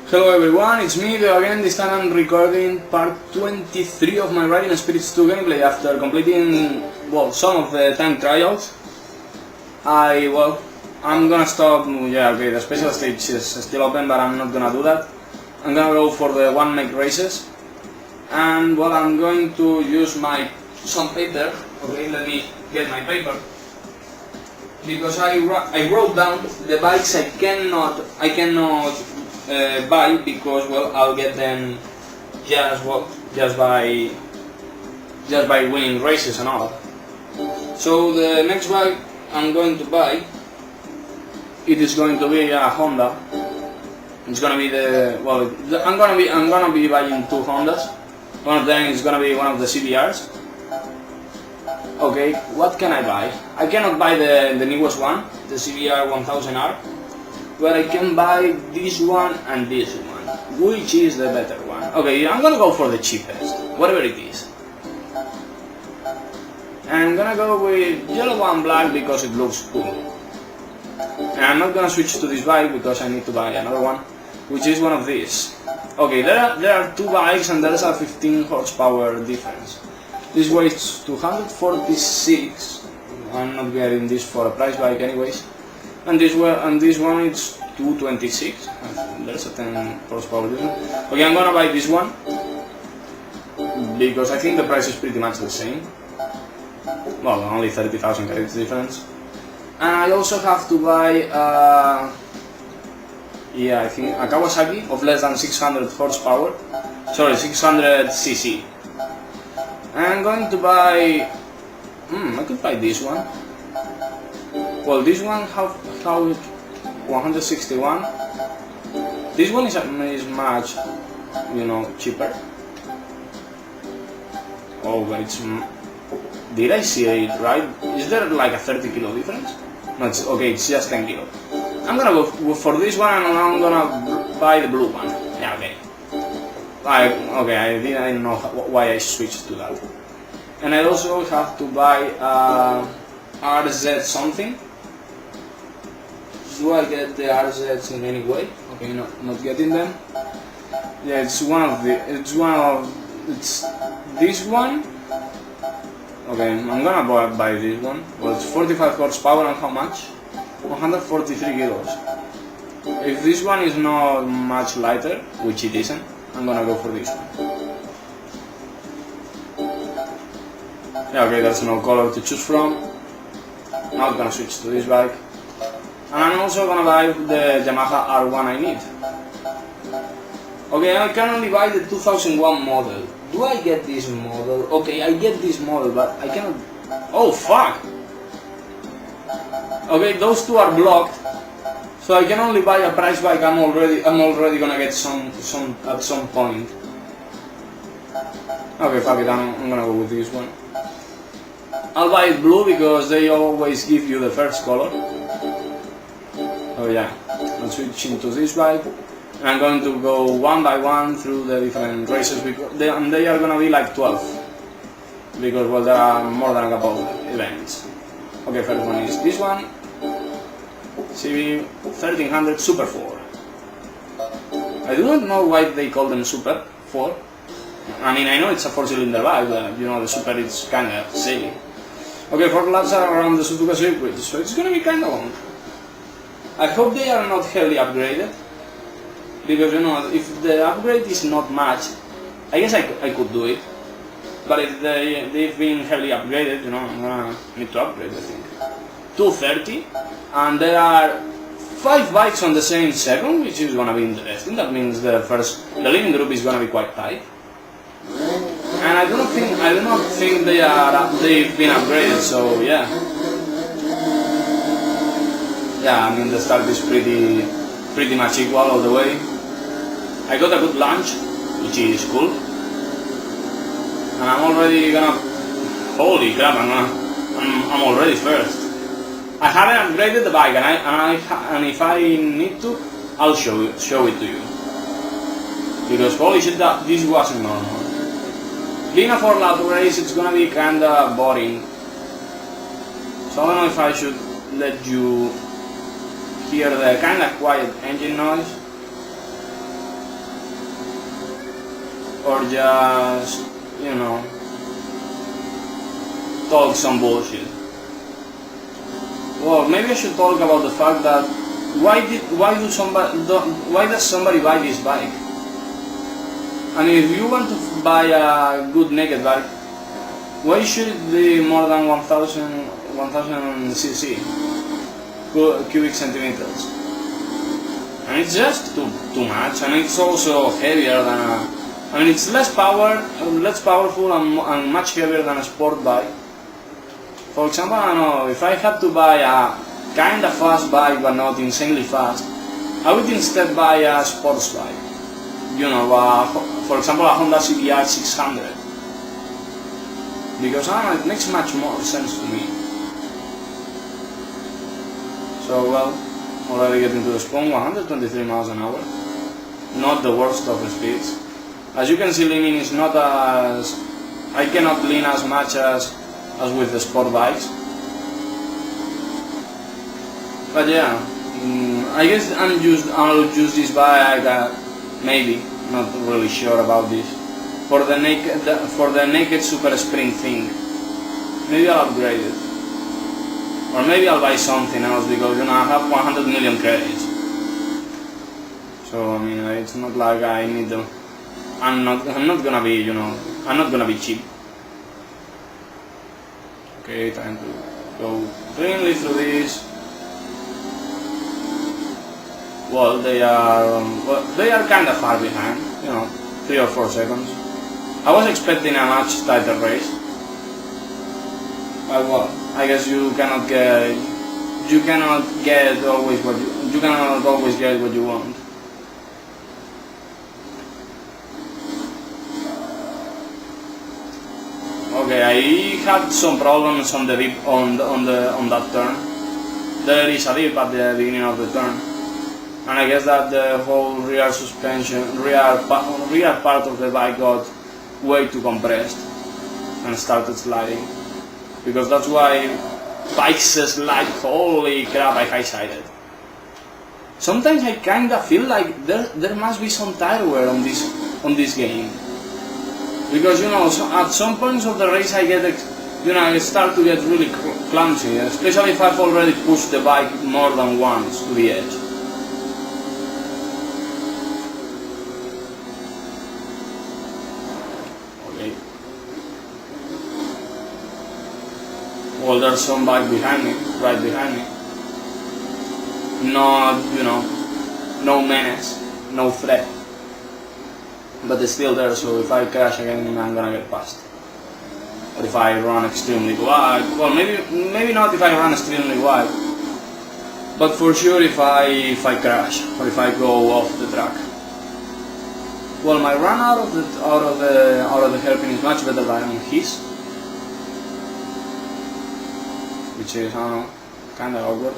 Hello everyone, it's me again. This time I'm recording part 23 of my Riding Spirits 2 gameplay after completing, well, some of the time trials. I'm gonna stop, the special stage is still open, but I'm not gonna do that. I'm gonna go for the one-make races. And, well, I'm going to use some paper. Okay, let me get my paper. Because I wrote down the bikes I cannot buy because, well, I'll get them just by winning races and all. So the next bike I'm going to buy, it is going to be a Honda. It's gonna be I'm gonna be buying two Hondas. One of them is gonna be one of the CBRs. Okay, what can I buy? I cannot buy the newest one, the CBR 1000R, but I can buy this one and this one. Which is the better one? Okay, I'm gonna go for the cheapest, whatever it is. And I'm gonna go with yellow and black because it looks cool. And I'm not gonna switch to this bike because I need to buy another one, which is one of these. Okay, there are two bikes and there's a 15 horsepower difference. This weighs 246. I'm not getting this for a price bike anyways. And this one is 226. There's a 10 horsepower difference. Okay, I'm gonna buy this one because I think the price is pretty much the same. Well, only 30,000 credits difference. And I also have to buy I think a Kawasaki of less than 600 horsepower. Sorry, 600 cc. I'm going to buy. I could buy this one. Well, this one how 161. This one is much, cheaper. Oh, but it's. Did I see it right? Is there like a 30 kilo difference? No, it's okay. It's just 10 kilo. I'm gonna go for this one, and I'm gonna buy the blue one. Yeah, okay. I didn't know why I switched to that. And I also have to buy RZ something. Do I get the RZs in any way? Okay, no, not getting them. Yeah, it's this one. Okay, I'm gonna buy this one. Well, it's 45 horsepower and how much? 143 kilos. If this one is not much lighter, which it isn't, I'm gonna go for this one. Yeah, okay, there's no color to choose from. Not gonna switch to this bike. And I'm also gonna buy the Yamaha R1 I need. Okay, I can only buy the 2001 model. Do I get this model? Okay, I get this model, but I cannot. Oh fuck! Okay, those two are blocked, so I can only buy a price bike. I'm already gonna get some at some point. Okay, fuck it. I'm gonna go with this one. I'll buy it blue because they always give you the first color. Oh yeah, I'll switch into this bike. I'm going to go one by one through the different races because they are gonna be like 12 because, well, there are more than a couple of events. Okay, first one is this one, CB 1300 Super 4. I do not know why they call them Super 4. I mean, I know it's a 4-cylinder bike, but the Super is kinda silly. Okay, 4 laps are around the Suzuka circuit, so it's gonna be kinda long. I hope they are not heavily upgraded. Because, if the upgrade is not much, I guess I could do it. But if they've been heavily upgraded, I'm gonna need to upgrade, I think. 230, and there are 5 bikes on the same second, which is gonna be interesting. That means the leading group is gonna be quite tight. And I do not think they've been upgraded, so yeah. Yeah, I mean the start is pretty much equal all the way. I got a good launch, which is cool, and I'm already gonna. Holy crap! I'm already first. I haven't upgraded the bike, and if I need to, I'll show it to you. Because holy shit, this wasn't normal. Being a 4-lap race, it's gonna be kinda boring. So I don't know if I should let you hear the kinda quiet engine noise. or just, you know, talk some bullshit. Well, maybe I should talk about the fact that why does somebody buy this bike? I mean, if you want to buy a good naked bike, why should it be more than 1000 cc, cubic centimeters? And it's just too much, and it's also heavier than a, I mean, it's less powerful and much heavier than a sport bike. For example, I don't know, if I had to buy a kinda fast bike but not insanely fast, I would instead buy a sports bike. You know, for example, a Honda CBR 600. Because I don't know, it makes much more sense to me. So, well, already getting to the spawn, 123 miles an hour. Not the worst of the speeds. As you can see, leaning is not as... I cannot lean as much as with the sport bikes. But yeah, I guess I'll use this bike, maybe, not really sure about this, for the naked super sprint thing. Maybe I'll upgrade it. Or maybe I'll buy something else because, you know, I have 100 million credits. So, I mean, it's not like I need them. I'm not gonna be, you know, I'm not gonna be cheap. Okay, time to go cleanly through this. Well, they are kind of far behind, you know, 3 or 4 seconds. I was expecting a much tighter race, but well, I guess you cannot always get what you want. Okay, I had some problems on the dip on that turn. There is a dip at the beginning of the turn, and I guess that the whole rear part of the bike got way too compressed and started sliding. Because that's why bikes slide. Holy crap! I high-sided. Sometimes I kinda feel like there must be some tire wear on this game. Because, you know, at some points of the race I start to get really clumsy, especially if I've already pushed the bike more than once to the edge. Okay. Well, there's some bike behind me, right behind me. Not, you know, no menace, no threat. But it's still there, so if I crash again, I'm gonna get past. Or if I run extremely wide, well, maybe not if I run extremely wide, but for sure if I crash or if I go off the track. Well, my run out of the hairpin is much better than his, which is, I don't know, kind of awkward.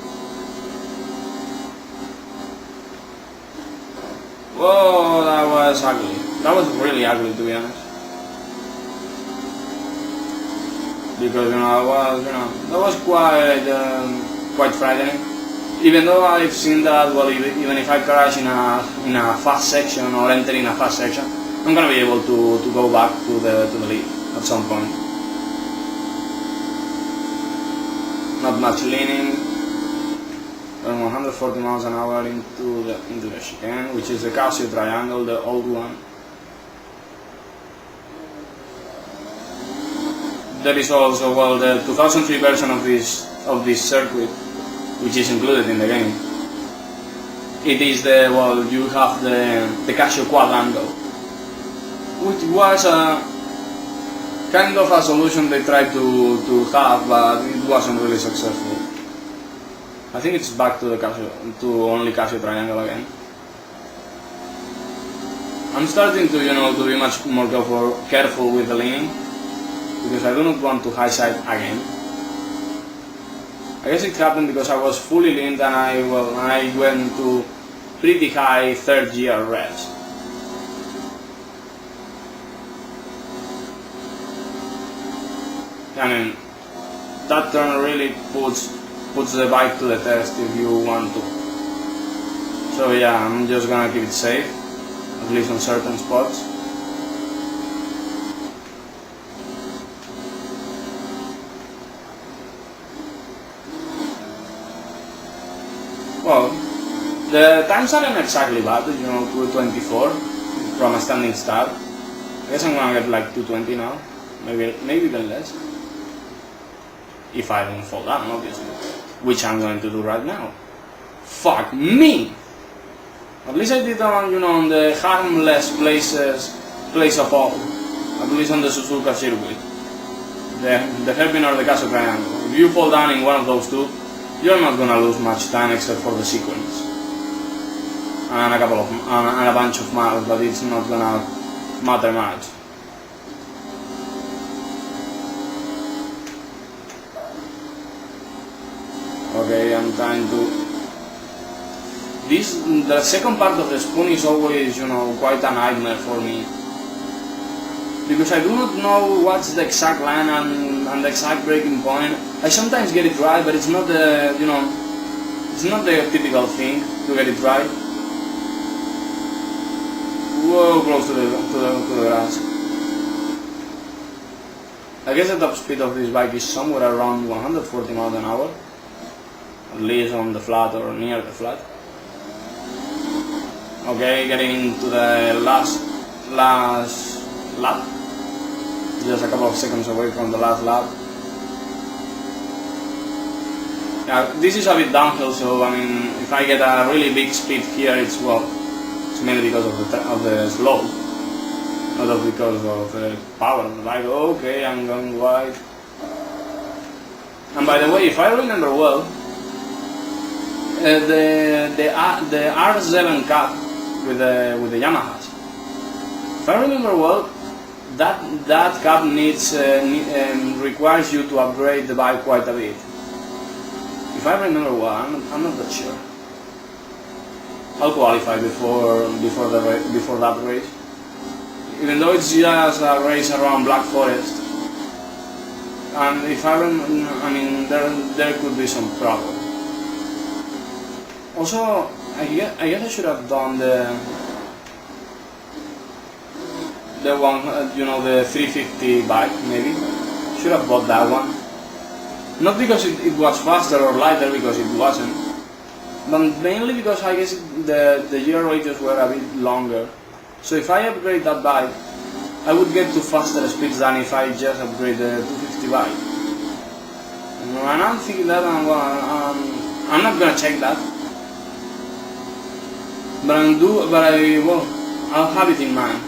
Whoa, that was ugly. That was really ugly, to be honest. Because, you know, that was quite frightening. Even though I've seen that, well, even if I crash in a fast section or enter in a fast section, I'm gonna be able to go back to the lead at some point. Not much leaning. 140 miles an hour into the chicane, which is the Casio triangle, the old one. There is also, well, the 2003 version of this circuit, which is included in the game. It is you have the Casio quadrangle, which was a kind of a solution they tried to have, but it wasn't really successful. I think it's back to only Casio triangle again. I'm starting to, you know, to be much more careful with the leaning, because I do not want to high side again. I guess it happened because I was fully leaned and I went to pretty high third gear revs. I mean, that turn really puts the bike to the test if you want to. So yeah, I'm just gonna keep it safe, at least on certain spots. The times aren't exactly bad, you know, 2:24 from a standing start. I guess I'm gonna get like 2:20 now, maybe even less. If I don't fall down, obviously, which I'm going to do right now. Fuck me! At least I did on, you know, on the harmless place of all. At least on the Suzuka circuit. The hairpin or the Castle Triangle. If you fall down in one of those two, you're not gonna lose much time except for the sequence. And a bunch of miles, but it's not gonna matter much. Okay, I'm trying to... The second part of the spoon is always, you know, quite a nightmare for me. Because I do not know what's the exact line and the exact breaking point. I sometimes get it right, but it's not the, you know, it's not the typical thing to get it right. Whoa, close to the grass. I guess the top speed of this bike is somewhere around 140 miles an hour. At least on the flat or near the flat. Okay, getting into the last lap. Just a couple of seconds away from the last lap. Yeah, this is a bit downhill, so I mean, if I get a really big speed here, it's mainly because of the slope, not because of the power of the bike. Okay, I'm going wide. And by the way, if I remember well, the R7 cap with the Yamahas. If I remember well, that cap requires you to upgrade the bike quite a bit. If I remember well, I'm not that sure. I'll qualify before that race. Even though it's just a race around Black Forest, and if I mean there could be some problem. Also, I guess I should have done the one, you know, the 350 bike, maybe. Should have bought that one. Not because it was faster or lighter, because it wasn't, but mainly because I guess the gear radius were a bit longer. So if I upgrade that bike, I would get to faster speeds than if I just upgrade the 250 bike. And I'm thinking that I'm not gonna check that. But I'll have it in mind.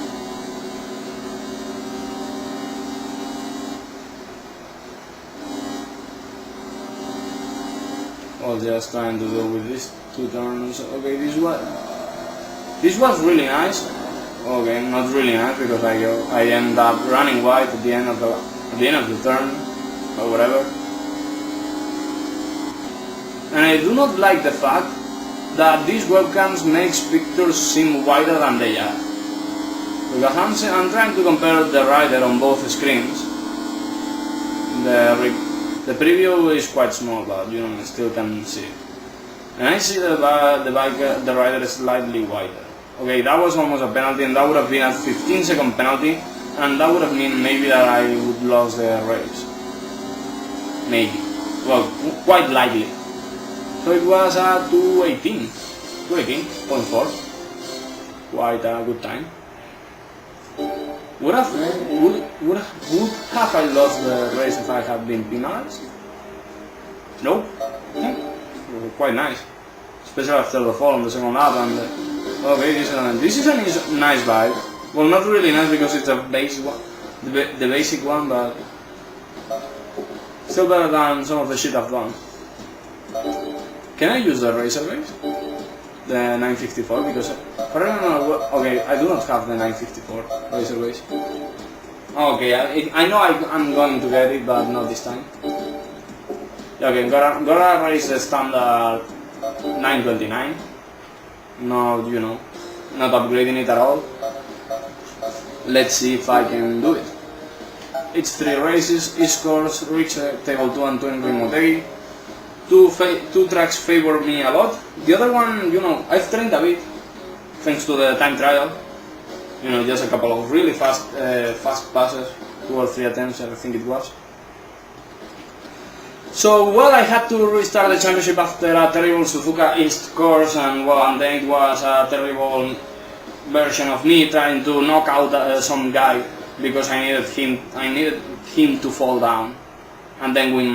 I'll just trying to do with these two turns. Okay, this was really nice. Okay, not really nice because I end up running wide at the end of the turn or whatever. And I do not like the fact that these webcams makes pictures seem wider than they are. Because I'm trying to compare the rider on both screens. The preview is quite small, but you know, I still can see it. And I see the rider is slightly wider. Okay, that was almost a penalty, and that would have been a 15-second penalty, and that would have meant maybe that I would lose the race. Maybe. Well, quite likely. So it was a 2:18.4. Quite a good time. Would have I lost the race if I had been penalized? Nope. Quite nice, especially after the fall on the second lap. And okay, this is a nice bike. Well, not really nice because it's a basic one, the basic one, but still better than some of the shit I've done. Can I use the racer base? The 954, because I remember. Okay, I do not have the 954 racer base. Okay, I know I'm going to get it, but not this time. Okay, gotta race the standard 929. No, you know, not upgrading it at all. Let's see if I can do it. It's 3 races, East Course, Reach Table 2 and 2 in Motegi. Two tracks favor me a lot. The other one, you know, I've trained a bit, thanks to the time trial. You know, just a couple of really fast passes, 2 or 3 attempts, I think it was. So, well, I had to restart the championship after a terrible Suzuka East course, and well, and then it was a terrible version of me trying to knock out some guy because I needed him to fall down, and then win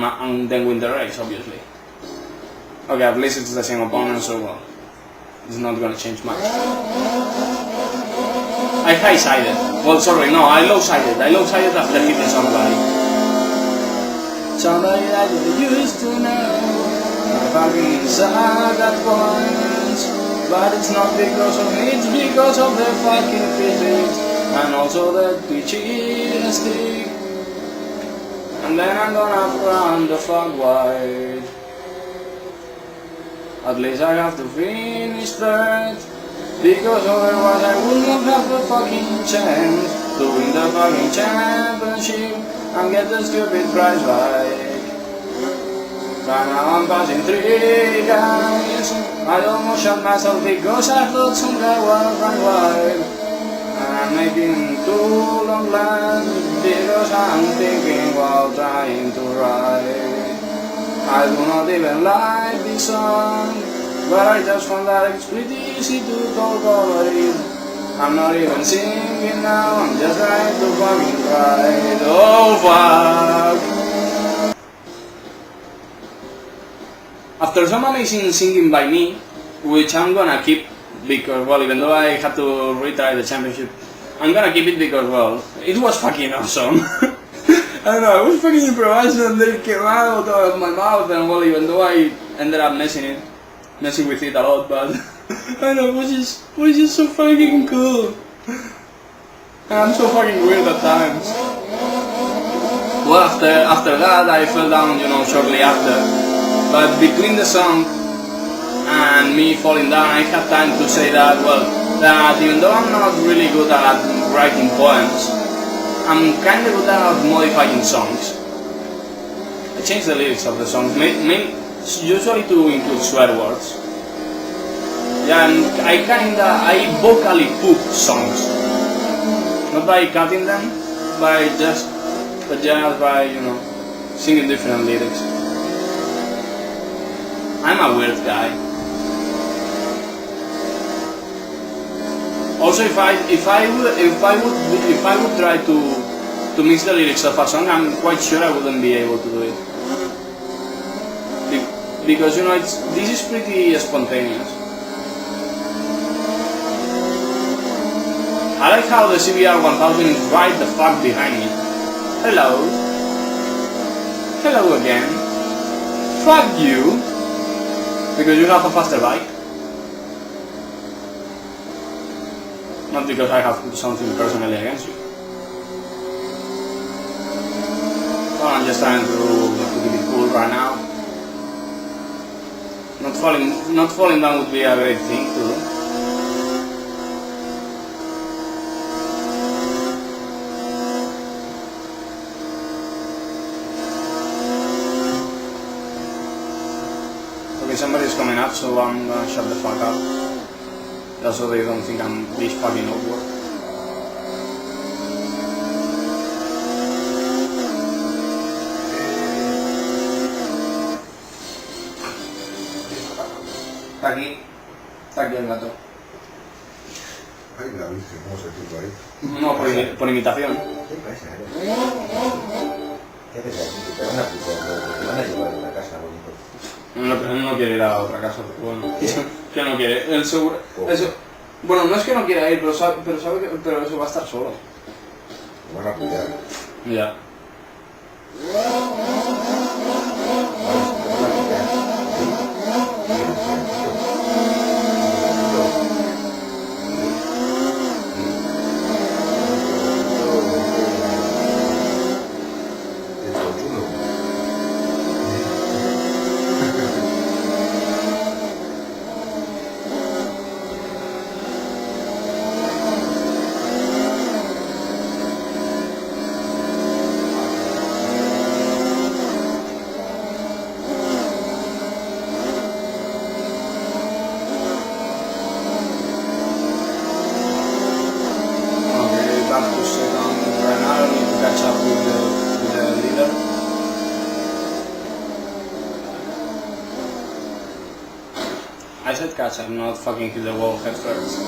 the race, obviously. Okay, at least it's the same opponent, so well, it's not gonna change much. I high-sided. Well, sorry, no, I low-sided. I low-sided after hitting somebody. Somebody that you used to know. I'm fucking sad at points, but it's not because of me, it's because of the fucking physics and also the twitchy stick. And then I'm gonna run the fuck wide. At least I have to finish third, because otherwise I would not have a fucking chance to win the fucking championship and get the stupid prize bike. But now I'm passing 3 guys. I almost shot myself because I thought some guy was run wide. And I'm making 2 long laps because I'm thinking while trying to ride. I do not even like this song, but I just found that it's pretty easy to talk over it. I'm not even singing now, I'm just trying to fucking ride. Oh fuck! After some amazing singing by me, which I'm gonna keep because, well, even though I had to retry the championship, I'm gonna keep it because, well, it was fucking awesome. I don't know, I was fucking improvising and they came out of my mouth, and well, even though I ended up messing with it a lot, but I don't know, it was just so fucking cool. And I'm so fucking weird at times. Well, after that I fell down, you know, shortly after, but between the song and me falling down, I had time to say that, well, that even though I'm not really good at writing poems, I'm kind of good at modifying songs. I change the lyrics of the songs, usually to include swear words. Yeah, and I vocally poop songs. Not by cutting them, but just by, you know, singing different lyrics. I'm a weird guy. Also, if I would try to mix the lyrics of a song, I'm quite sure I wouldn't be able to do it. Because, you know, this is pretty spontaneous. I like how the CBR 1000 is right the fuck behind me. Hello. Hello again. Fuck you. Because you have a faster bike. Not because I have something personally against you. Well, I'm just trying to be cool right now. Not falling down would be a great thing to do. Okay, somebody's coming up, so I'm gonna shut the fuck up. That's so they don't think I'm this fucking awkward. Está aquí el gato. Ay, la Virgen, ¿cómo se tuvo ahí? No, por imitación. ¿Qué pasa? ¿Qué pasa? ¿Te van a putar? ¿Te van a llevar a una casa bonito? Él no quiere ir a la otra casa, pero bueno. Que no quiere. Él seguro. Eso, bueno, no es que no quiera ir, pero sabe que eso va a estar solo. Te van a apoyar. Ya. said catch up, not fucking hit the wall head first.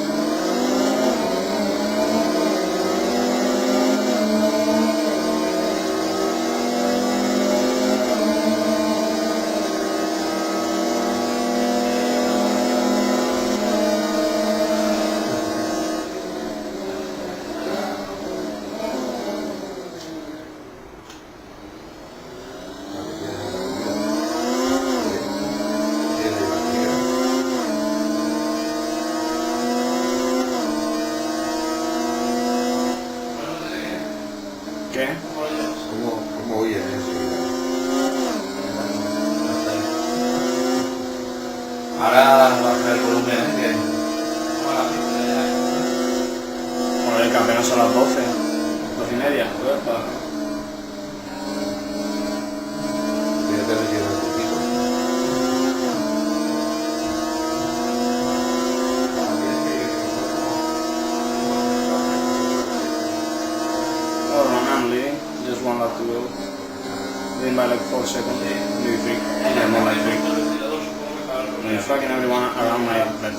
¿Qué? ¿Cómo oye enseguida? Ahora baja el volumen, ¿eh? Joder, que apenas son las 12, 12 y media, joder, Ya te metieron un poquito. Oh, I'm leading, just one lap to go. Leading by like 4 seconds, maybe 3, yeah, more like 3. I'm fucking everyone around my bed.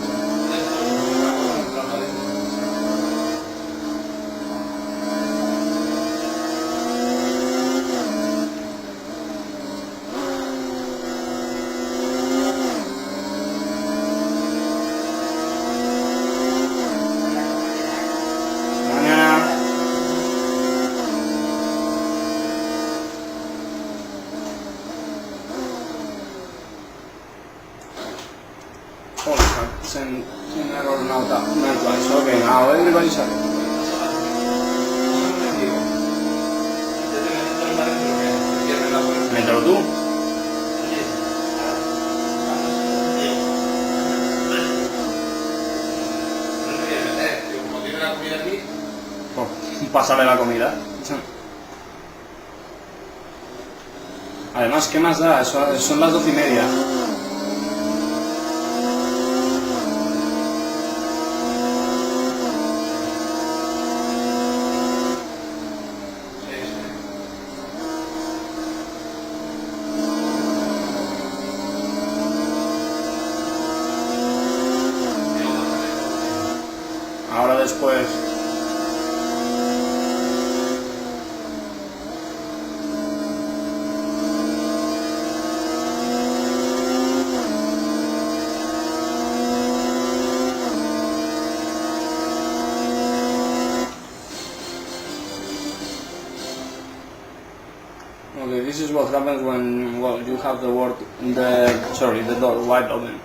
Holy fuck, send error now twice. Okay, now everybody's happy. Mételo tú. Oh, pásale la comida. Además, ¿qué más da? Son las 12 y media. Ahora después. Okay, this is what happens when, well, you have the door wide open.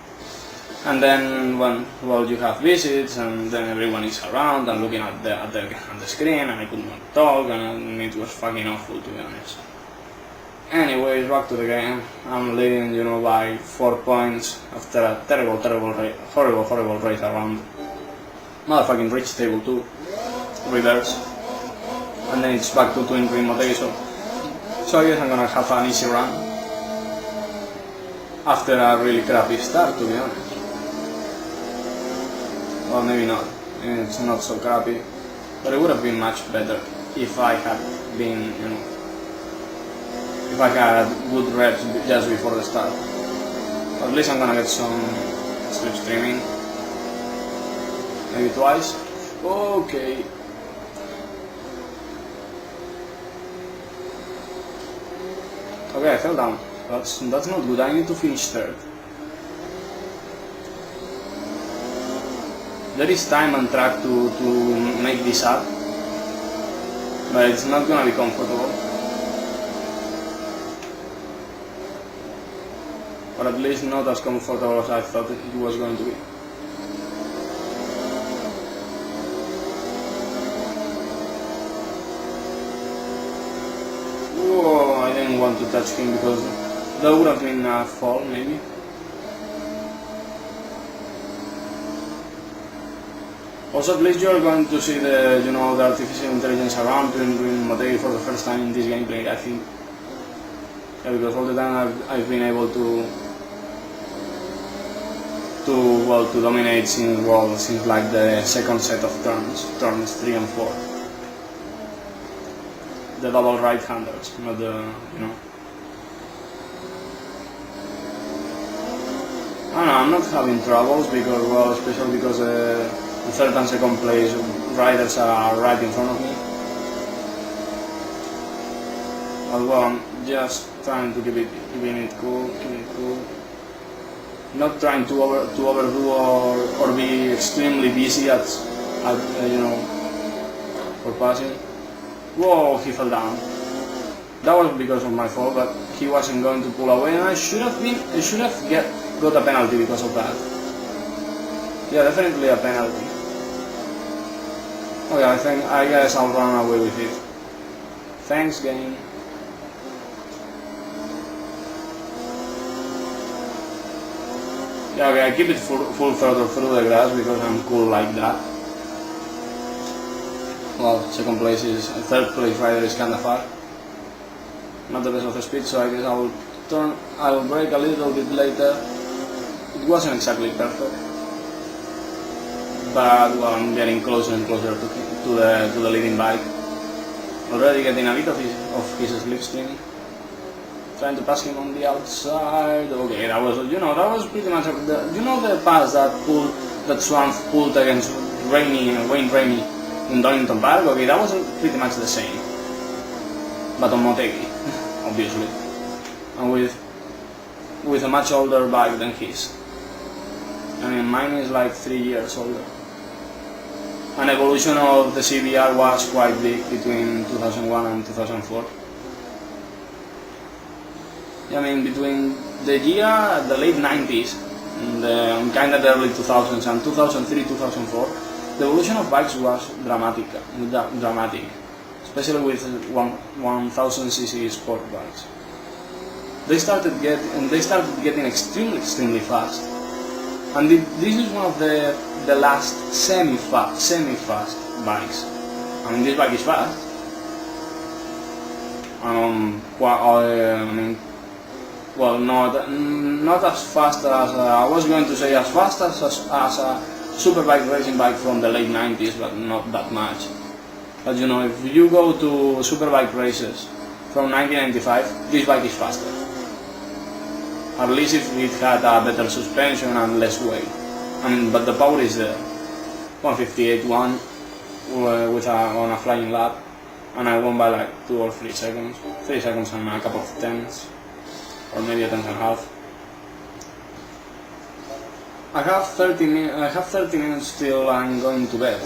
And then when, well, you have visits and then everyone is around and looking at the screen and I could not talk and it was fucking awful, to be honest. Anyways, back to the game. I'm leading, you know, by 4 points after a horrible race around. Motherfucking reach table 2, reverse. And then it's back to twin green Motegi, so I guess I'm gonna have an easy run. After a really crappy start, to be honest. Well, maybe not. It's not so crappy, but it would have been much better if I had been, you know, if I had good reps just before the start. At least I'm gonna get some slipstreaming, maybe twice. Okay. Okay, I fell down. That's not good. I need to finish third. There is time and track to make this up, but it's not gonna be comfortable. Or at least not as comfortable as I thought it was going to be. Whoa, I didn't want to touch him because that would have been a fall, maybe. Also, at least you're going to see the, you know, the artificial intelligence around doing Motegi for the first time in this gameplay, I think. Yeah, because all the time I've been able to dominate since like the second set of turns 3 and 4. The double right-handers, not the, you know. I don't know, I'm not having troubles because, well, especially because the third and second place riders are right in front of me. But well, I'm just trying to keeping it cool. Not trying to overdo or be extremely busy at you know, for passing. Whoa, he fell down. That was because of my fault, but he wasn't going to pull away, and I should have got a penalty because of that. Yeah, definitely a penalty. Okay, I guess I'll run away with it. Thanks, game. Yeah, okay, I keep it full throttle through the grass because I'm cool like that. Well, third place rider is kinda far. Not the best of the speed, so I guess I'll brake a little bit later. It wasn't exactly perfect, but well, I'm getting closer and closer to the leading bike. Already getting a bit of his slipstream. Trying to pass him on the outside. Okay, that was pretty much the pass that Swan pulled against Wayne Rainey in Donington Park. Okay, that was pretty much the same, but on Motegi, obviously, and with a much older bike than his. I mean, mine is like 3 years older. An evolution of the CBR was quite big between 2001 and 2004. I mean, between the late 90s and kind of the early 2000s and 2003, 2004, the evolution of bikes was dramatic, especially with 1000cc sport bikes. They started getting extremely fast, and this is one of the last semi-fast bikes. I mean, this bike is fast. Well, not as fast as I was going to say, as fast as a superbike racing bike from the late 90s, but not that much. But you know, if you go to superbike races from 1995, this bike is faster. At least if it had a better suspension and less weight. I mean, but the power is there. 158.1 on a flying lap, and I won by like 2 or 3 seconds. 3 seconds and a couple of tenths. Or maybe a tenth and a half. I have 30 minutes till I'm going to bed.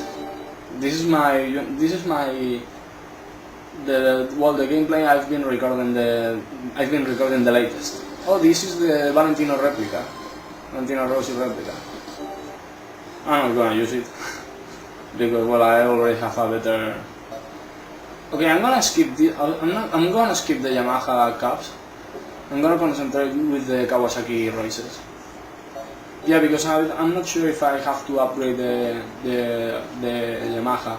The gameplay I've been recording the latest. Oh, this is the Valentino Rossi replica. I'm not gonna use it because, well, I already have a better. Okay, I'm gonna skip the Yamaha Cups. I'm gonna concentrate with the Kawasaki races. Yeah, because I'm not sure if I have to upgrade the Yamaha.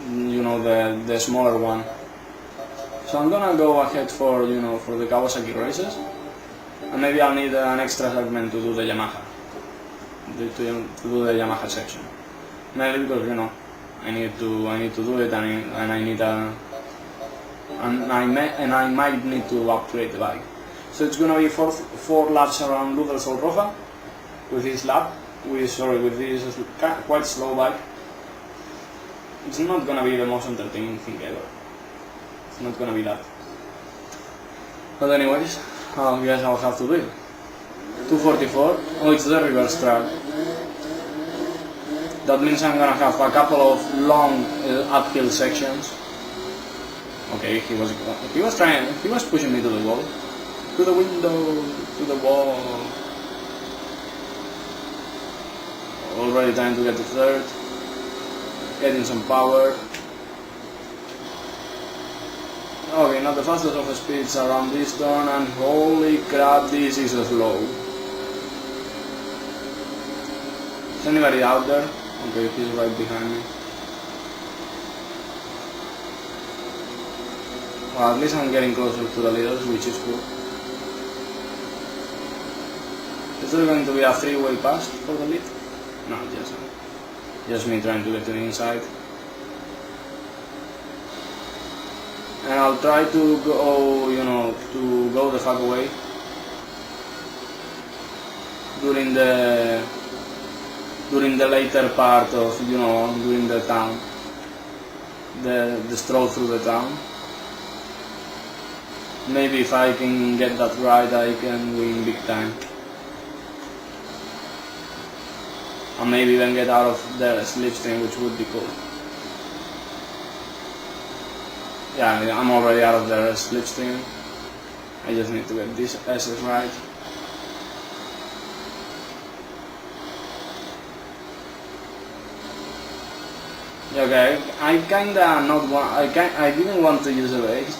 You know, the smaller one. So I'm gonna go ahead for the Kawasaki races, and maybe I'll need an extra segment to do the Yamaha. To do the Yamaha section. Maybe because I need to do it, and I need a. And I might need to upgrade the bike. So it's gonna be four laps around Luz del Sol roja with this this quite slow bike. It's not gonna be the most entertaining thing ever. It's not gonna be that. But anyways, I guess I'll have to do it. 244. Oh, it's the reverse track. That means I'm gonna have a couple of long uphill sections. Okay, he was pushing me to the wall, to the window, to the wall. Already trying to get to third, getting some power. Okay, not the fastest of the speeds around this turn, and holy crap, this is slow. Is anybody out there? Okay, he's right behind me. Well, at least I'm getting closer to the leaders, which is cool. Is there going to be a three-way pass for the lead? No, just me trying to get to the inside. And I'll try to go, to go the fuck away. during the later part of, you know, during the town, the stroll through the town. Maybe if I can get that right, I can win big time. And maybe even get out of the slipstream, which would be cool. Yeah, I'm already out of the slipstream. I just need to get this SS right. Okay, I kinda not want. I didn't want to use a base.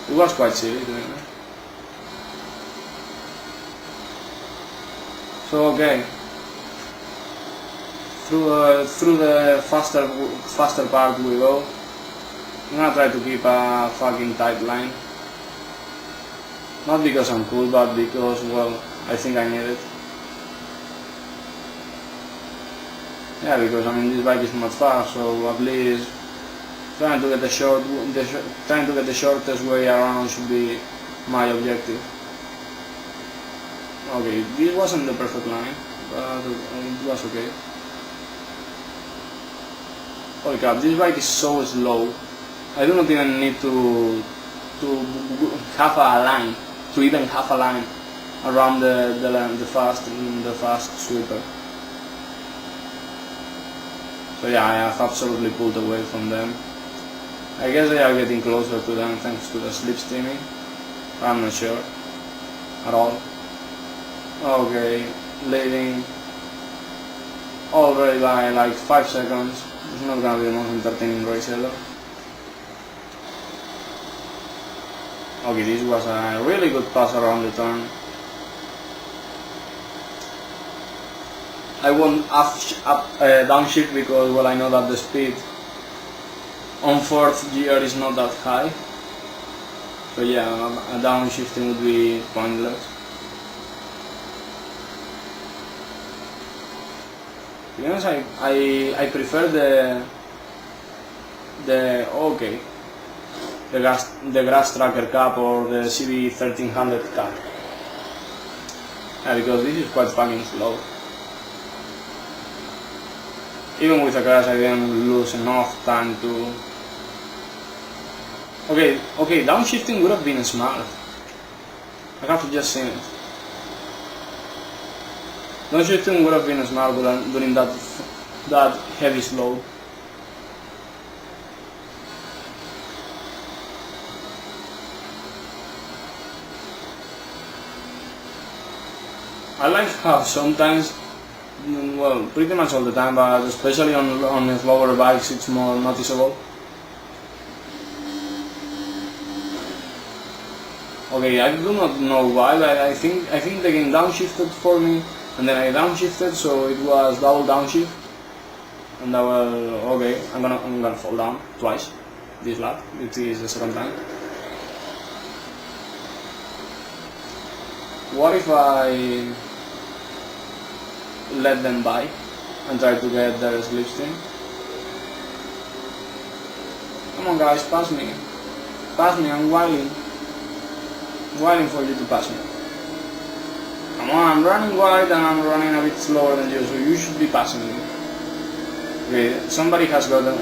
It was quite silly doing that. So okay, through the faster part we go. I'm gonna try to keep a fucking tight line. Not because I'm cool, but because, well, I think I need it. Yeah, because I mean this bike is not fast, so at least trying to get the shortest way around should be my objective. Okay, this wasn't the perfect line, but it was okay. Holy crap, this bike is so slow. I do not even need to have a line, to even have a line around the fast sweeper. So yeah, I have absolutely pulled away from them. I guess they are getting closer to them thanks to the slipstreaming. I'm not sure at all. Okay, leading already by like 5 seconds. It's not gonna be the most entertaining race ever. Okay, this was a really good pass around the turn. I won't downshift because, well, I know that the speed on 4th gear is not that high. So yeah, a downshifting would be pointless. To be honest, I prefer the Grass Tracker Cup or the CB1300 Cup. Yeah, because this is quite fucking slow. Even with a crash I didn't lose enough time to... Okay, downshifting would have been smart. I have to just say it. Downshifting would have been smart during that heavy slope. I like how sometimes, well, pretty much all the time, but especially on slower bikes it's more noticeable. Okay, I do not know why, but I think the game downshifted for me, and then I downshifted, so it was double downshift. And I will, okay, I'm gonna fall down twice this lap. It is the second time. What if I let them by and try to get their slipstream? Come on guys, pass me. Pass me, I'm waiting for you to pass me. Come on, I'm running wide and I'm running a bit slower than you, so you should be passing me. Okay, somebody has got them.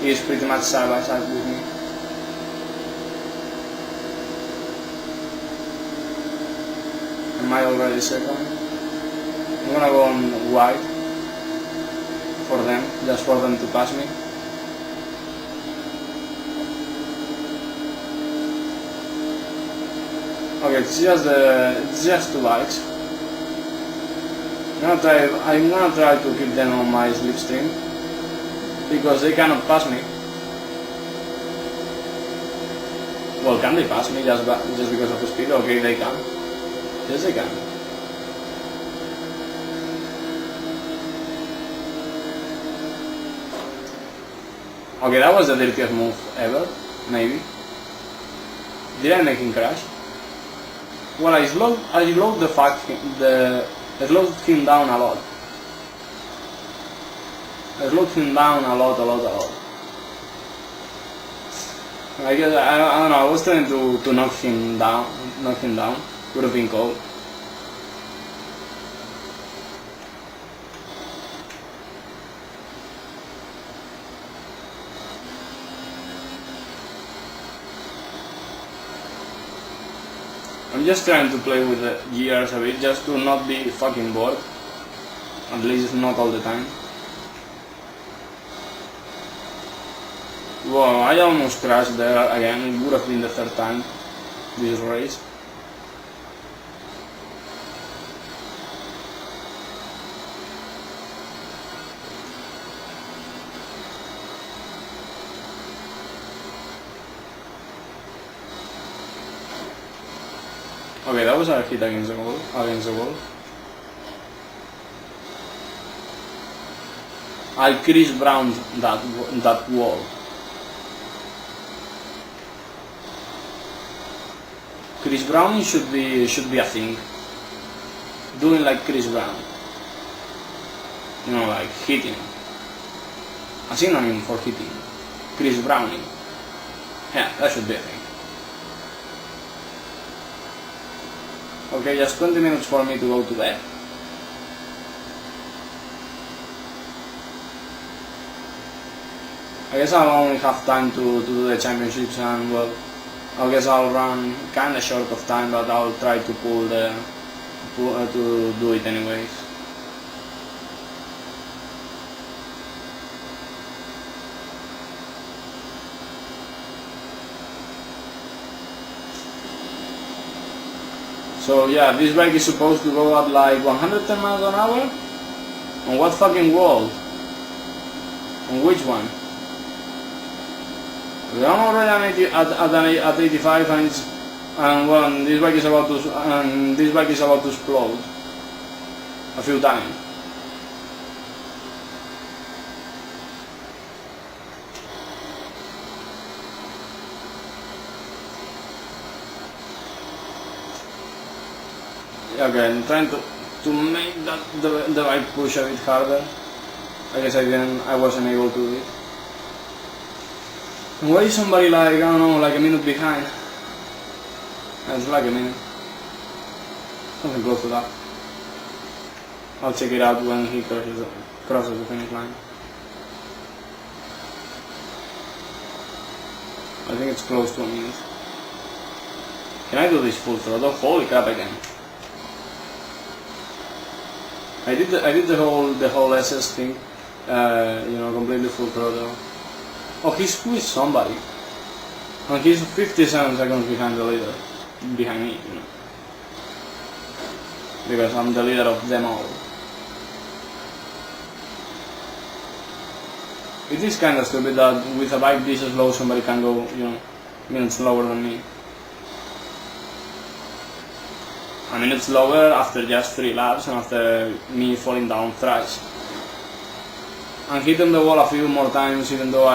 He is pretty much side by side with me. Am I already second? I'm gonna go on wide for them, just for them to pass me. Okay, it's just two bikes. I'm gonna try to keep them on my slipstream because they cannot pass me. Well, can they pass me just because of the speed? Okay, they can. Yes, they can. Okay, that was the dirtiest move ever, maybe. Did I make him crash? Well, I slowed him down a lot. I slowed him down a lot. I guess I don't know. I was trying to knock him down. Would have been cool. I'm just trying to play with the gears a bit, just to not be fucking bored. At least not all the time. Whoa, I almost crashed there again. It would have been the third time this race. Okay, that was a hit against the wall. I Chris Browned that wall. Chris Brown should be a thing. Doing like Chris Brown. You know, like hitting. A synonym for hitting. Chris Browning. Yeah, that should be a thing. Okay, just 20 minutes for me to go to bed. I guess I'll only have time to do the championships, and well, I guess I'll run kinda short of time, but I'll try to to do it anyways. So yeah, this bike is supposed to go at like 110 miles an hour? On what fucking wall? On which one? I'm already at 85 and well, this bike is about to explode a few times. Okay, I'm trying to make the bike push a bit harder. I guess I wasn't able to do it. And why is somebody like, I don't know, like a minute behind? It's like a minute. Something close to that. I'll check it out when he crosses the finish line. I think it's close to a minute. Can I do this full throttle? Holy crap, I can. I did the whole SS thing, you know, completely full throttle. Oh, he squeezed somebody, and he's 57 seconds behind the leader, behind me, you know, because I'm the leader of them all. It is kind of stupid that with a bike this slow somebody can go, you know, minutes slower than me. I mean, it's slower after just 3 laps and after me falling down thrice. And hitting the wall a few more times, even though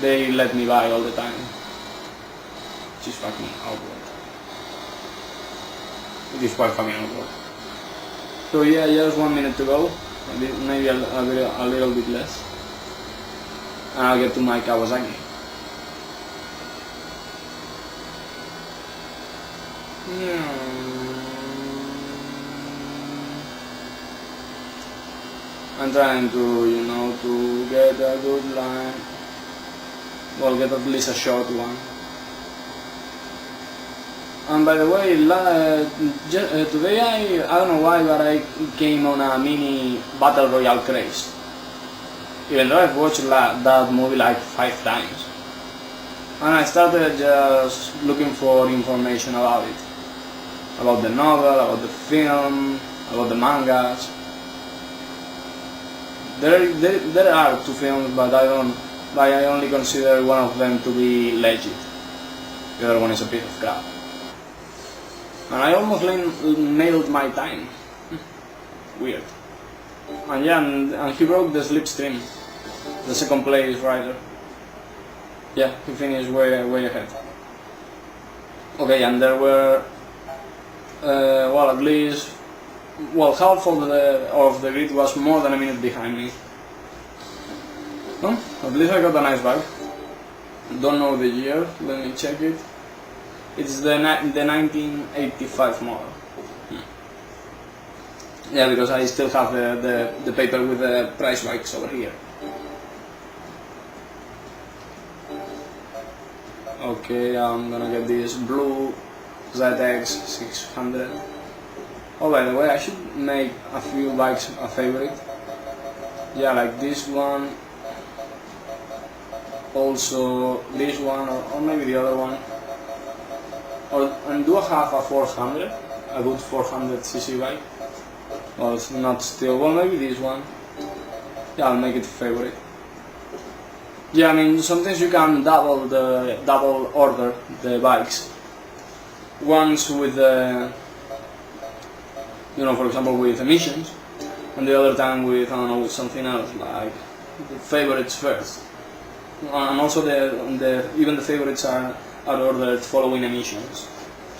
they let me by all the time. Which is fucking awkward. It is quite fucking awkward. So yeah, just 1 minute to go. Maybe a little bit less. And I'll get to my Kawasaki. I'm trying to, you know, to get a good line. Well, get at least a short one. And by the way, today I don't know why, but I came on a mini Battle Royale craze. Even though I've watched that movie like 5 times. And I started just looking for information about it. About the novel, about the film, about the mangas. There are 2 films, but I only consider one of them to be legit. The other one is a piece of crap. And I almost nailed my time. Weird. And yeah, and he broke the slipstream. The 2nd place rider. Yeah, he finished way ahead. Okay, and there were, well, at least, well, half of the grid was more than a minute behind me. Well, at least I got a nice bike. Don't know the year, let me check it. It's the 1985 model. Yeah, because I still have the paper with the price bikes over here. Okay, I'm gonna get this blue ZX 600. Oh, by the way, I should make a few bikes a favorite. Yeah, like this one. Also this one, or maybe the other one. And do I have a 400? A good 400cc bike? Well, it's not still. Well, maybe this one. Yeah, I'll make it favorite. Yeah, I mean, sometimes you can double order the bikes. Once with the, for example, with emissions, and the other time with, I don't know, with something else, like the favorites first. And also even the favorites are ordered following emissions,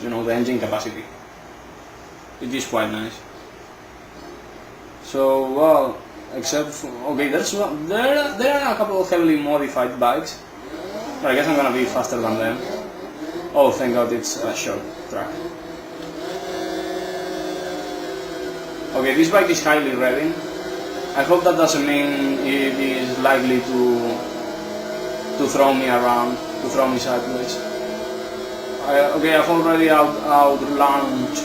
the engine capacity. It is quite nice. So, well, except for, okay, there are a couple of heavily modified bikes, but I guess I'm gonna be faster than them. Oh, thank God it's a short track. Okay, this bike is highly revving. I hope that doesn't mean it is likely to throw me around, to throw me sideways. Okay, I've already out-launched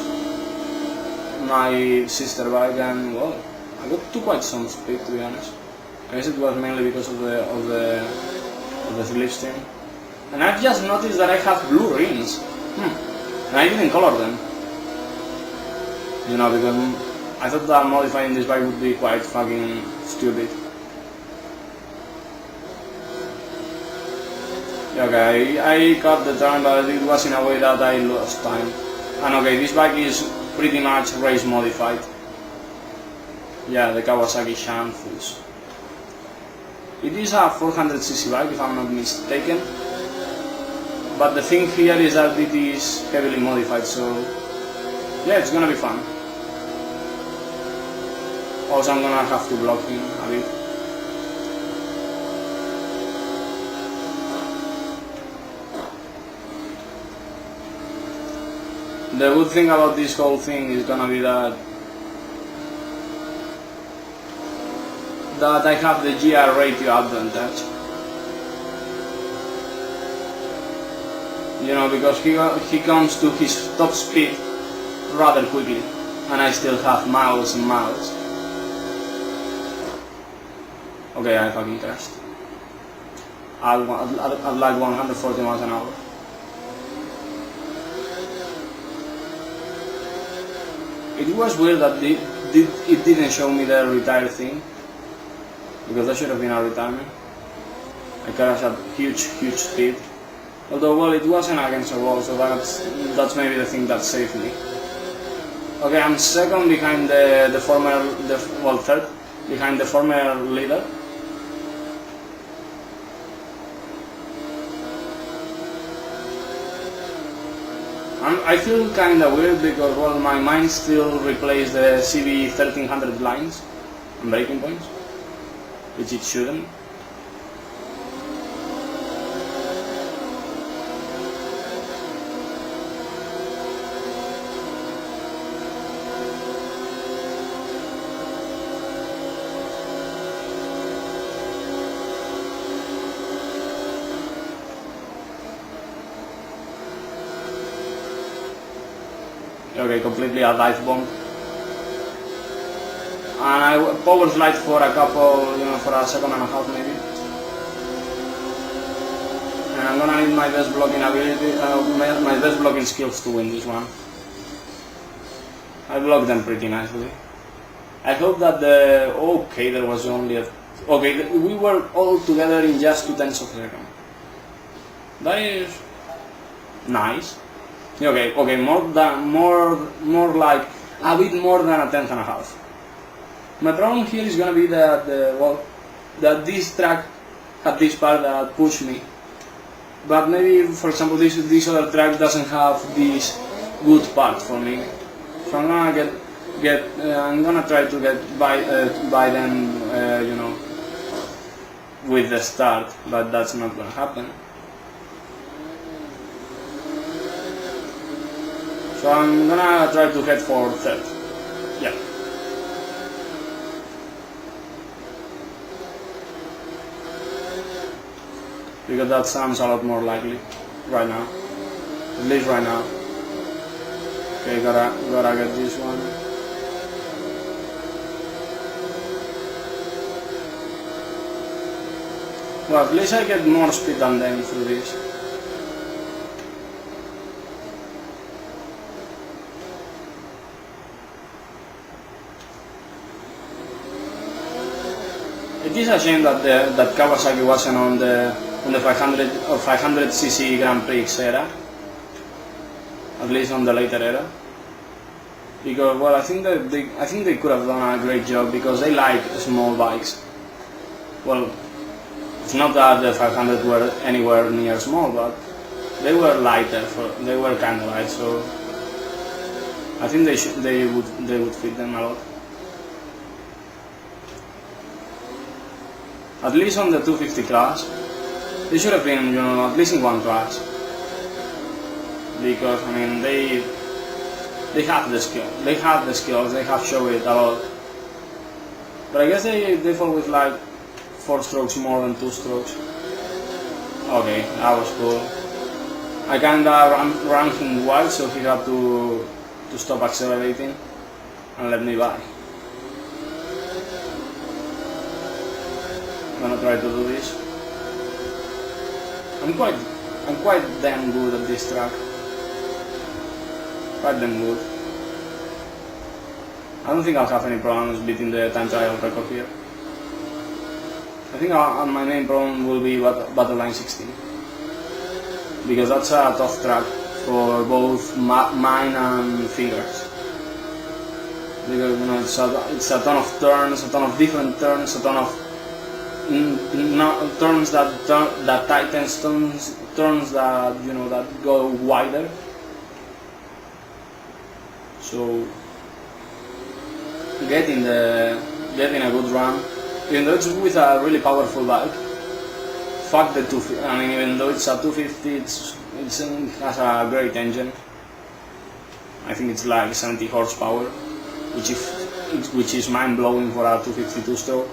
my sister bike, and well, I got to quite some speed, to be honest. I guess it was mainly because of the slipstream. And I've just noticed that I have blue rims. And I didn't color them. Because I thought that modifying this bike would be quite fucking stupid. Okay, I cut the turn, but it was in a way that I lost time. And okay, this bike is pretty much race modified. Yeah, the Kawasaki Shanfus. It is a 400cc bike, if I'm not mistaken. But the thing here is that it is heavily modified, so yeah, it's gonna be fun. Also, I'm gonna have to block him a bit. The good thing about this whole thing is gonna be that I have the GR ratio advantage. Because he comes to his top speed rather quickly, and I still have miles and miles. Okay, I fucking crashed. At like 140 miles an hour. It was weird that it didn't show me the retire thing, because that should have been a retirement. I crashed at huge speed. Although, well, it wasn't against a wall, so that's maybe the thing that saved me. Okay, I'm second behind third behind the former leader. I feel kinda weird because, well, my mind still replays the CB 1300 lines and braking points, which it shouldn't. Okay, completely a dive bomb. And I power slide for a couple, for a second and a half maybe. And I'm gonna need my best blocking ability, my best blocking skills to win this one. I blocked them pretty nicely. I hope that okay, there was only okay, we were all together in just 2/10 of a second. That is nice. Okay, more like a bit more than a tenth and a half. My problem here is gonna be that that this track had this part that pushed me, but maybe, for example, this other track doesn't have this good part for me. So I'm gonna I'm gonna try to get by them, with the start, but that's not gonna happen. So I'm gonna try to head for third. Yeah. Because that sounds a lot more likely right now. At least right now. Okay, gotta get this one. Well, at least I get more speed than them through this. It is a shame that that Kawasaki wasn't on the 500 or 500cc Grand Prix era, at least on the later era. Because, well, I think they could have done a great job because they like small bikes. Well, it's not that the 500 were anywhere near small, but they were lighter. They were kind of light, so I think they would fit them a lot. At least on the 250 class, they should have been, at least in one class. Because I mean, they have the skill. They have the skills. They have shown it a lot. But I guess they fall with like 4 strokes more than 2 strokes. Okay, that was cool. I kinda ran him wide, so he had to stop accelerating and let me by. I'm gonna try to do this. I'm quite damn good at this track. Quite damn good. I don't think I'll have any problems beating the time trial record here. I think my main problem will be Battle Line 16. Because that's a tough track for both mine and fingers. Because it's a ton of turns, a ton of different turns, a ton of turns that tighten, turns that that go wider. So getting a good run, even though it's with a really powerful bike. Fuck the 250. I mean, even though it's a 250, it has a great engine. I think it's like 70 horsepower, which is mind blowing for a 252 stroke.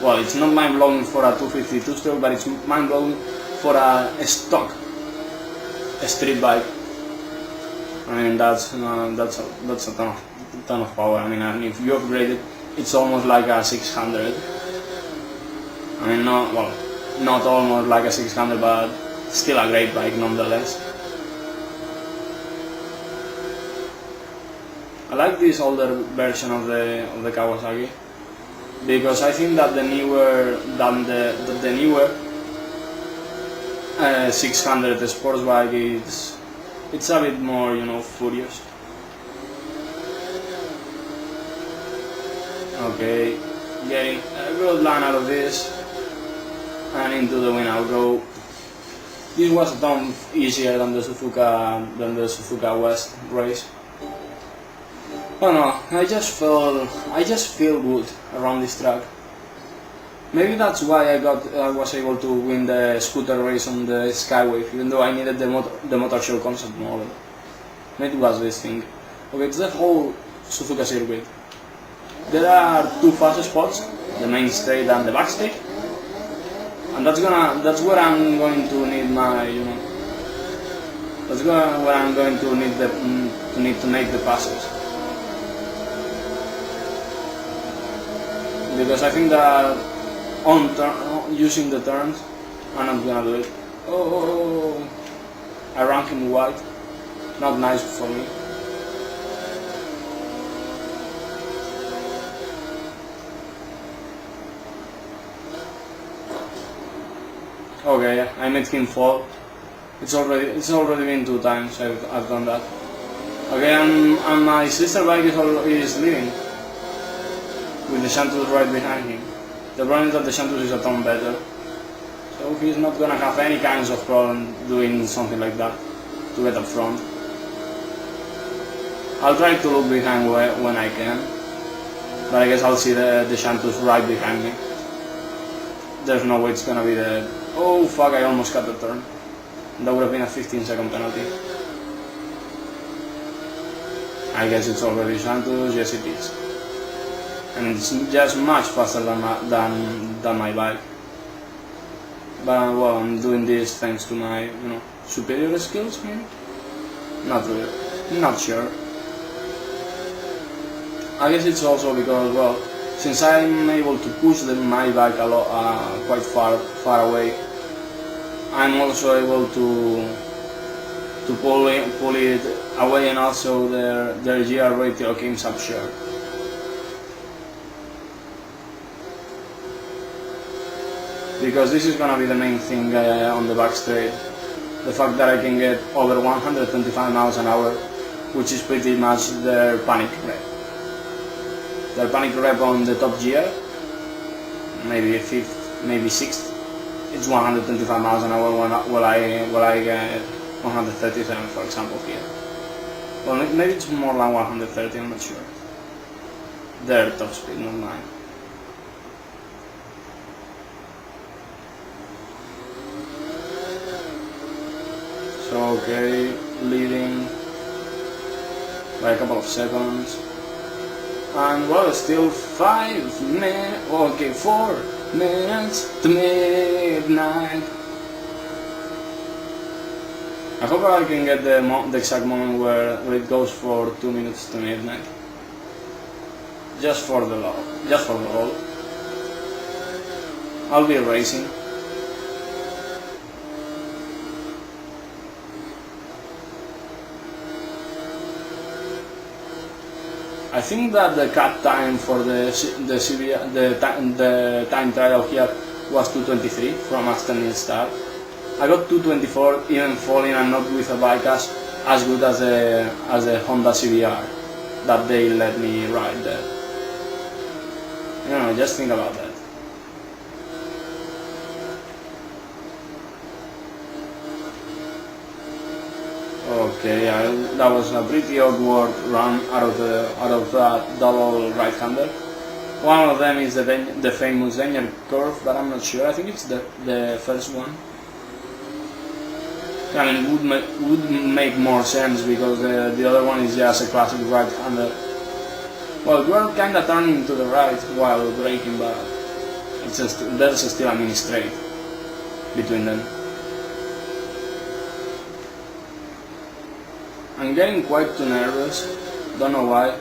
Well, it's not mind blowing for a 252 stroke, but it's mind blowing for a stock street bike. I mean, that's a ton of power. I mean, and if you upgrade it, it's almost like a 600. I mean, not almost like a 600, but still a great bike nonetheless. I like this older version of the Kawasaki because I think that the newer 600 sports bike it's a bit more furious. Okay, getting a good line out of this and into the win I'll go. This was a ton easier than the Suzuka West race. Oh no, I just feel good around this track. Maybe that's why I was able to win the scooter race on the Skywave, even though I needed the motor show concept model. Maybe it was this thing. Okay, it's the whole Suzuka circuit. There are 2 fast spots, the main straight and the back straight, and that's where I'm going to need my that's where I'm going to need to make the passes. Because I think that using the turns, I'm not gonna do it. Oh, I ran him wide. Not nice for me. Okay, I made him fall. It's already been 2 times I've done that. Okay, and my sister bike is leaving with the Shantus right behind him. The problem is that the Shantus is a ton better, so he's not gonna have any kinds of problem doing something like that to get up front. I'll try to look behind when I can, but I guess I'll see the Shantus right behind me. There's no way it's gonna be the... Oh fuck, I almost cut the turn. That would have been a 15-second penalty. I guess it's already Shantus, yes it is. And it's just much faster than my bike. But well, I'm doing this thanks to my superior skills, maybe? Not really. Not sure. I guess it's also because, well, since I'm able to push my bike a lot, quite far away, I'm also able to pull it away, and also their gear ratio comes up short. Because this is gonna be the main thing on the back straight. The fact that I can get over 125 miles an hour, which is pretty much their panic rep. Their panic rep on the top gear, maybe 5th, maybe 6th, it's 125 miles an hour while I get 137, for example, here. Well, maybe it's more like 130, I'm not sure. Their top speed, not mine. So, okay, leading by a couple of seconds. And well, still 4 minutes to midnight. I hope I can get the exact moment where it goes for 2 minutes to midnight. Just for the roll. I'll be racing. I think that the cut time for the time trial here was 2:23 from a standing start. I got 2:24 even falling and not with a bike as good as the Honda CBR that they let me ride there. You know, just think about that. Okay, that was a pretty awkward run out of that double right-hander. One of them is the famous Danger curve, but I'm not sure. I think it's the first one. I mean, it would make more sense because the other one is just a classic right-hander. Well, we're kind of turning to the right while braking, but there's still a mini straight between them. I'm getting quite too nervous, don't know why.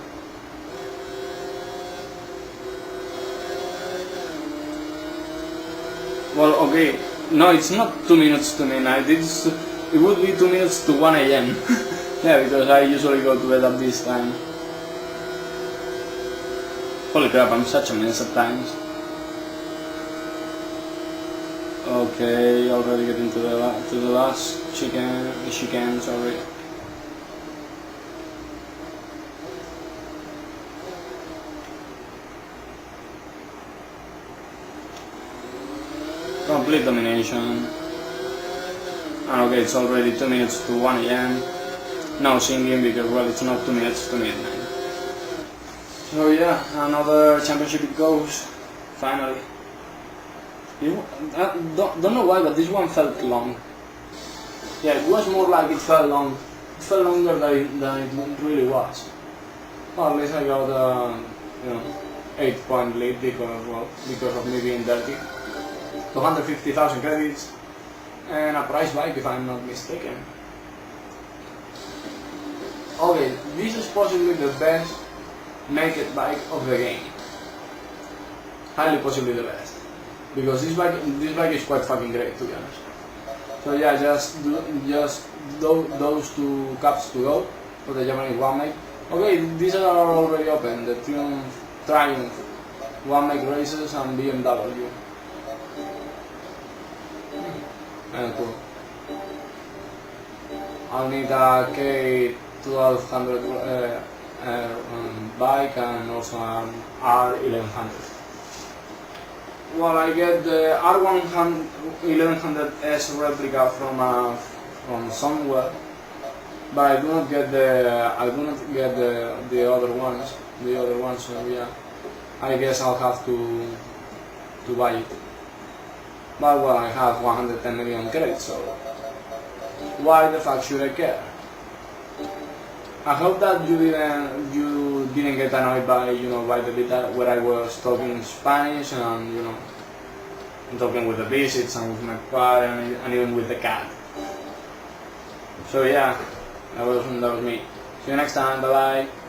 Well, okay, no, it's not 2 minutes to midnight, it would be 2 minutes to 1 AM. Yeah, because I usually go to bed at this time. Holy crap, I'm such a mess at times. Okay, already getting to the last chicane, sorry. Complete domination. And okay, it's already 2 minutes to 1 AM. No singing because, well, it's not 2 minutes to midnight. So yeah, another championship it goes, finally. Don't know why, but this one felt long. Yeah, it was more like it felt long. It felt longer than it really was. Well, at least I got a 8-point lead because of me being dirty. 250,000 credits and a prize bike if I'm not mistaken. Okay, this is possibly the best naked bike of the game. Highly possibly the best. Because this bike is quite fucking great, to be honest. So yeah, just those 2 cups to go for the Japanese one make. Okay, these are already open, the Triumph one make races and BMW. Cool. I'll need a K1200 bike and also an R1100. Well, I get the R1100S replica from somewhere, but I do not get the other ones. So yeah, I guess I'll have to buy it. But well, I have 110 million credits, so why the fuck should I care? I hope that you didn't get annoyed by by the bit where I was talking Spanish and talking with the visits and with my car and even with the cat. So yeah, that was me. See you next time. Bye bye.